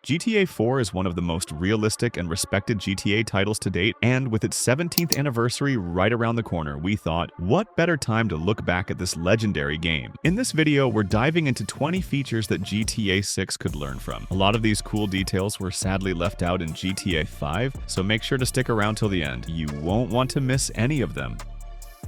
GTA 4 is one of the most realistic and respected GTA titles to date, and with its 17th anniversary right around the corner, we thought, what better time to look back at this legendary game? In this video, we're diving into 20 features that GTA 6 could learn from. A lot of these cool details were sadly left out in GTA 5, so make sure to stick around till the end. You won't want to miss any of them.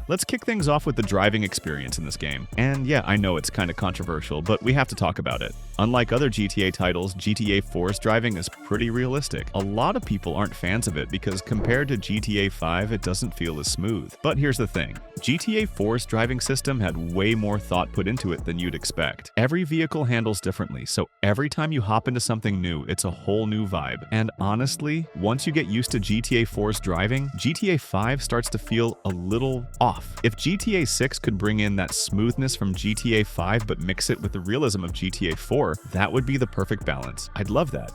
Let's kick things off with the driving experience in this game. And yeah, I know it's kind of controversial, but we have to talk about it. Unlike other GTA titles, GTA 4's driving is pretty realistic. A lot of people aren't fans of it because compared to GTA 5, it doesn't feel as smooth. But here's the thing. GTA 4's driving system had way more thought put into it than you'd expect. Every vehicle handles differently, so every time you hop into something new, it's a whole new vibe. And honestly, once you get used to GTA 4's driving, GTA 5 starts to feel a little off. If GTA 6 could bring in that smoothness from GTA 5 but mix it with the realism of GTA 4, that would be the perfect balance. I'd love that.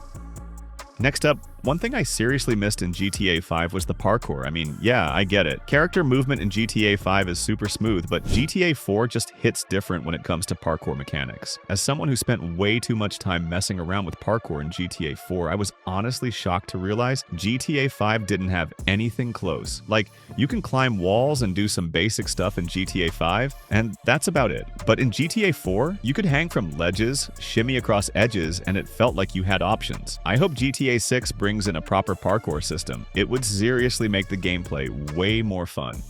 Next up, one thing I seriously missed in GTA 5 was the parkour. I mean, yeah, I get it. Character movement in GTA 5 is super smooth, but GTA 4 just hits different when it comes to parkour mechanics. As someone who spent way too much time messing around with parkour in GTA 4, I was honestly shocked to realize GTA 5 didn't have anything close. Like, you can climb walls and do some basic stuff in GTA 5, and that's about it. But in GTA 4, you could hang from ledges, shimmy across edges, and it felt like you had options. I hope GTA 6 brings in a proper parkour system. It would seriously make the gameplay way more fun.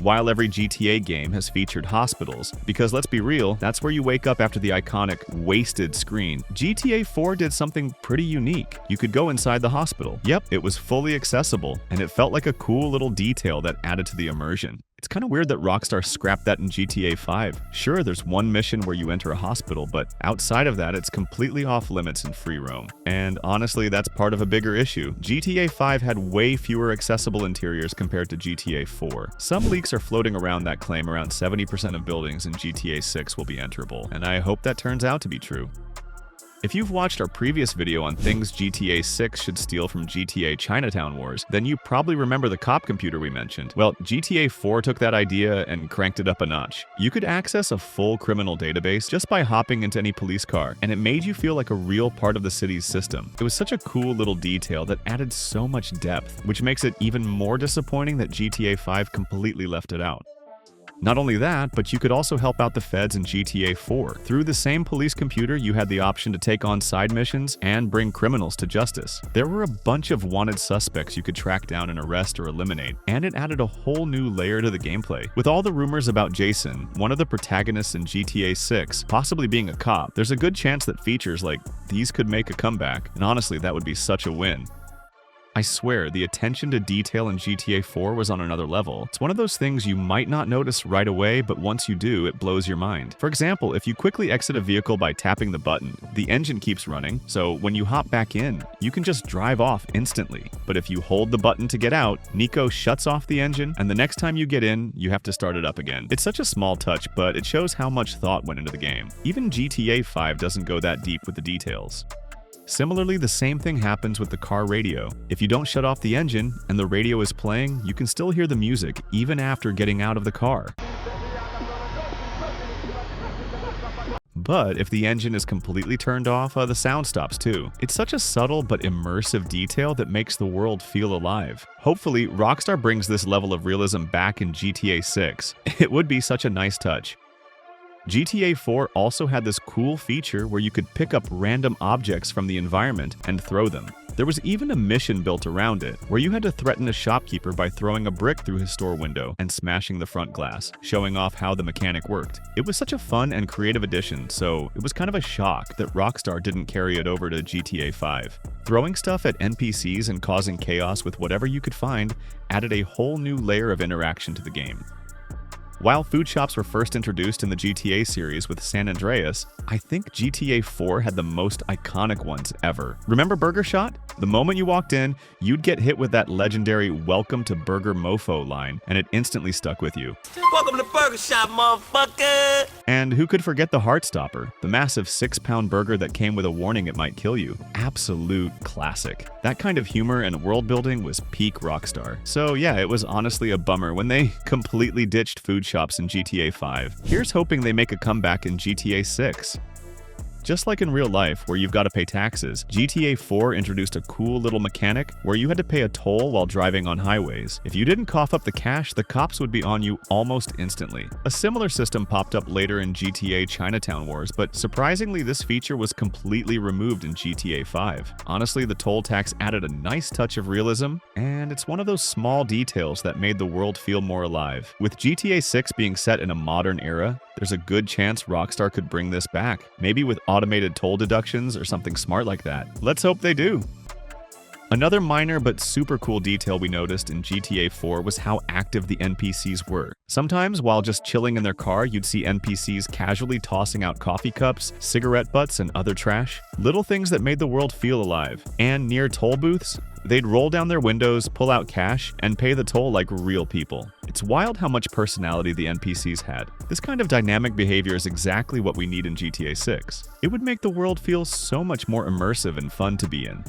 While every GTA game has featured hospitals, because let's be real, that's where you wake up after the iconic wasted screen, GTA 4 did something pretty unique. You could go inside the hospital. Yep, it was fully accessible, and it felt like a cool little detail that added to the immersion. It's kind of weird that Rockstar scrapped that in GTA 5. Sure, there's one mission where you enter a hospital, but outside of that, it's completely off limits in free roam. And honestly, that's part of a bigger issue. GTA 5 had way fewer accessible interiors compared to GTA 4. Some leaks are floating around that claim around 70% of buildings in GTA 6 will be enterable, and I hope that turns out to be true. If you've watched our previous video on things GTA 6 should steal from GTA Chinatown Wars, then you probably remember the cop computer we mentioned. Well, GTA 4 took that idea and cranked it up a notch. You could access a full criminal database just by hopping into any police car, and it made you feel like a real part of the city's system. It was such a cool little detail that added so much depth, which makes it even more disappointing that GTA 5 completely left it out. Not only that, but you could also help out the feds in GTA 4. Through the same police computer, you had the option to take on side missions and bring criminals to justice. There were a bunch of wanted suspects you could track down and arrest or eliminate, and it added a whole new layer to the gameplay. With all the rumors about Jason, one of the protagonists in GTA 6, possibly being a cop, there's a good chance that features like these could make a comeback, and honestly, that would be such a win. I swear, the attention to detail in GTA 4 was on another level. It's one of those things you might not notice right away, but once you do, it blows your mind. For example, if you quickly exit a vehicle by tapping the button, the engine keeps running, so when you hop back in, you can just drive off instantly. But if you hold the button to get out, Nico shuts off the engine, and the next time you get in, you have to start it up again. It's such a small touch, but it shows how much thought went into the game. Even GTA 5 doesn't go that deep with the details. Similarly, the same thing happens with the car radio. If you don't shut off the engine and the radio is playing, you can still hear the music even after getting out of the car. But if the engine is completely turned off, the sound stops too. It's such a subtle but immersive detail that makes the world feel alive. Hopefully, Rockstar brings this level of realism back in GTA 6. It would be such a nice touch. GTA 4 also had this cool feature where you could pick up random objects from the environment and throw them. There was even a mission built around it, where you had to threaten a shopkeeper by throwing a brick through his store window and smashing the front glass, showing off how the mechanic worked. It was such a fun and creative addition, so it was kind of a shock that Rockstar didn't carry it over to GTA 5. Throwing stuff at NPCs and causing chaos with whatever you could find added a whole new layer of interaction to the game. While food shops were first introduced in the GTA series with San Andreas, I think GTA 4 had the most iconic ones ever. Remember Burger Shot? The moment you walked in, you'd get hit with that legendary "Welcome to Burger Mofo" line, and it instantly stuck with you. Welcome to Burger Shot, motherfucker! And who could forget the Heartstopper, the massive 6-pound burger that came with a warning it might kill you. Absolute classic. That kind of humor and world building was peak Rockstar. So yeah, it was honestly a bummer when they completely ditched food shops in GTA 5. Here's hoping they make a comeback in GTA 6. Just like in real life, where you've got to pay taxes, GTA 4 introduced a cool little mechanic where you had to pay a toll while driving on highways. If you didn't cough up the cash, the cops would be on you almost instantly. A similar system popped up later in GTA Chinatown Wars, but surprisingly, this feature was completely removed in GTA 5. Honestly, the toll tax added a nice touch of realism, and it's one of those small details that made the world feel more alive. With GTA 6 being set in a modern era, there's a good chance Rockstar could bring this back, maybe with automated toll deductions or something smart like that. Let's hope they do. Another minor but super cool detail we noticed in GTA 4 was how active the NPCs were. Sometimes, while just chilling in their car, you'd see NPCs casually tossing out coffee cups, cigarette butts, and other trash. Little things that made the world feel alive. And near toll booths, they'd roll down their windows, pull out cash, and pay the toll like real people. It's wild how much personality the NPCs had. This kind of dynamic behavior is exactly what we need in GTA 6. It would make the world feel so much more immersive and fun to be in.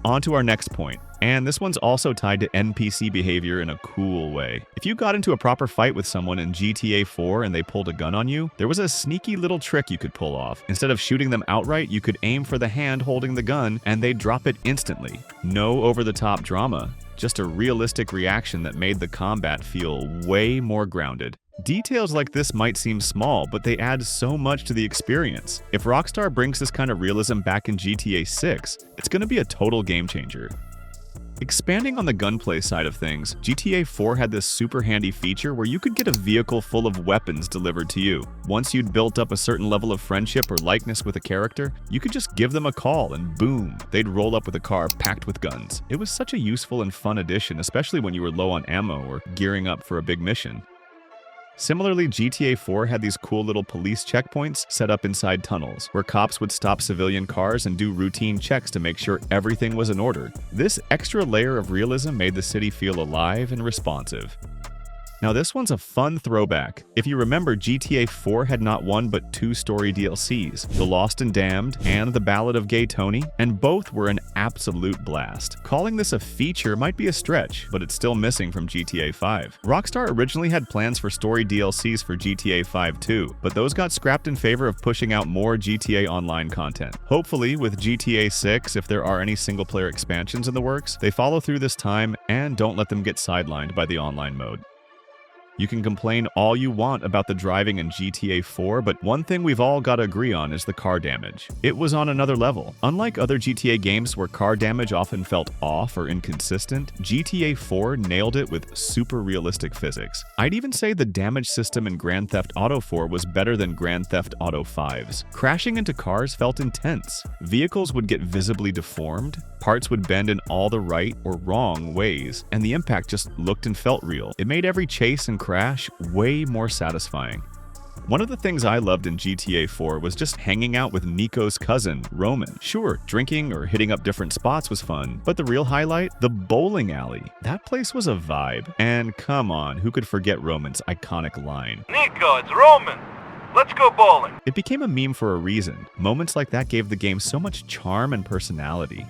On to our next point, and this one's also tied to NPC behavior in a cool way. If you got into a proper fight with someone in GTA 4 and they pulled a gun on you, there was a sneaky little trick you could pull off. Instead of shooting them outright, you could aim for the hand holding the gun and they'd drop it instantly. No over-the-top drama, just a realistic reaction that made the combat feel way more grounded. Details like this might seem small, but they add so much to the experience. If Rockstar brings this kind of realism back in GTA 6, it's going to be a total game changer. Expanding on the gunplay side of things, GTA 4 had this super handy feature where you could get a vehicle full of weapons delivered to you. Once you'd built up a certain level of friendship or likeness with a character, you could just give them a call and boom, they'd roll up with a car packed with guns. It was such a useful and fun addition, especially when you were low on ammo or gearing up for a big mission. Similarly, GTA 4 had these cool little police checkpoints set up inside tunnels, where cops would stop civilian cars and do routine checks to make sure everything was in order. This extra layer of realism made the city feel alive and responsive. Now this one's a fun throwback. If you remember, GTA 4 had not one but two story DLCs, The Lost and Damned and The Ballad of Gay Tony, and both were an absolute blast. Calling this a feature might be a stretch, but it's still missing from GTA 5. Rockstar originally had plans for story DLCs for GTA 5 too, but those got scrapped in favor of pushing out more GTA Online content. Hopefully, with GTA 6, if there are any single-player expansions in the works, they follow through this time and don't let them get sidelined by the online mode. You can complain all you want about the driving in GTA 4, but one thing we've all got to agree on is the car damage. It was on another level. Unlike other GTA games where car damage often felt off or inconsistent, GTA 4 nailed it with super realistic physics. I'd even say the damage system in Grand Theft Auto 4 was better than Grand Theft Auto 5's. Crashing into cars felt intense. Vehicles would get visibly deformed, parts would bend in all the right or wrong ways, and the impact just looked and felt real. It made every chase and crash way more satisfying. One of the things I loved in GTA 4 was just hanging out with Nico's cousin, Roman. Sure, drinking or hitting up different spots was fun, but the real highlight? The bowling alley. That place was a vibe. And come on, who could forget Roman's iconic line? Nico, it's Roman! Let's go bowling! It became a meme for a reason. Moments like that gave the game so much charm and personality.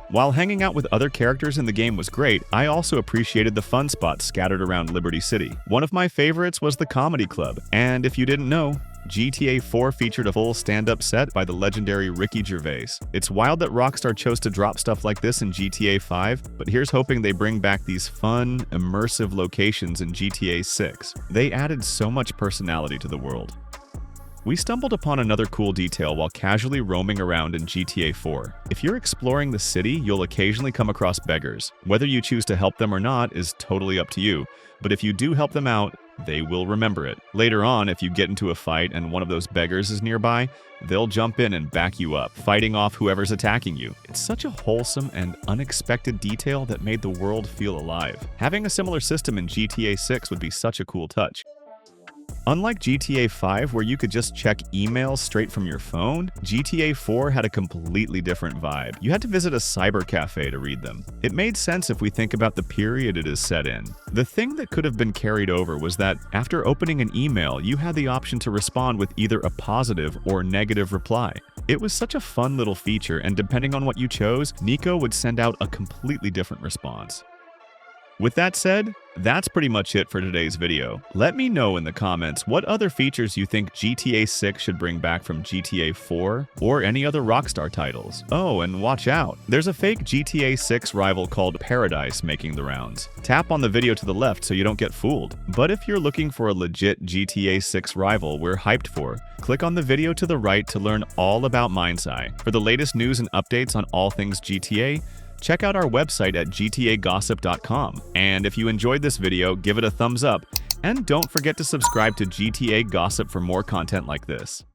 While hanging out with other characters in the game was great, I also appreciated the fun spots scattered around Liberty City. One of my favorites was the Comedy Club, and if you didn't know, GTA 4 featured a full stand-up set by the legendary Ricky Gervais. It's wild that Rockstar chose to drop stuff like this in GTA 5, but here's hoping they bring back these fun, immersive locations in GTA 6. They added so much personality to the world. We stumbled upon another cool detail while casually roaming around in GTA 4. If you're exploring the city, you'll occasionally come across beggars. Whether you choose to help them or not is totally up to you, but if you do help them out, they will remember it. Later on, if you get into a fight and one of those beggars is nearby, they'll jump in and back you up, fighting off whoever's attacking you. It's such a wholesome and unexpected detail that made the world feel alive. Having a similar system in GTA 6 would be such a cool touch. Unlike GTA 5, where you could just check emails straight from your phone, GTA 4 had a completely different vibe. You had to visit a cyber cafe to read them. It made sense if we think about the period it is set in. The thing that could have been carried over was that after opening an email, you had the option to respond with either a positive or negative reply. It was such a fun little feature, and depending on what you chose, Nico would send out a completely different response. With that said, that's pretty much it for today's video. Let me know in the comments what other features you think GTA 6 should bring back from GTA 4 or any other Rockstar titles. Oh, and watch out! There's a fake GTA 6 rival called Paradise making the rounds. Tap on the video to the left so you don't get fooled. But if you're looking for a legit GTA 6 rival we're hyped for, click on the video to the right to learn all about Mindsci. For the latest news and updates on all things GTA, check out our website at gtagossip.com. And if you enjoyed this video, give it a thumbs up. And don't forget to subscribe to GTA Gossip for more content like this.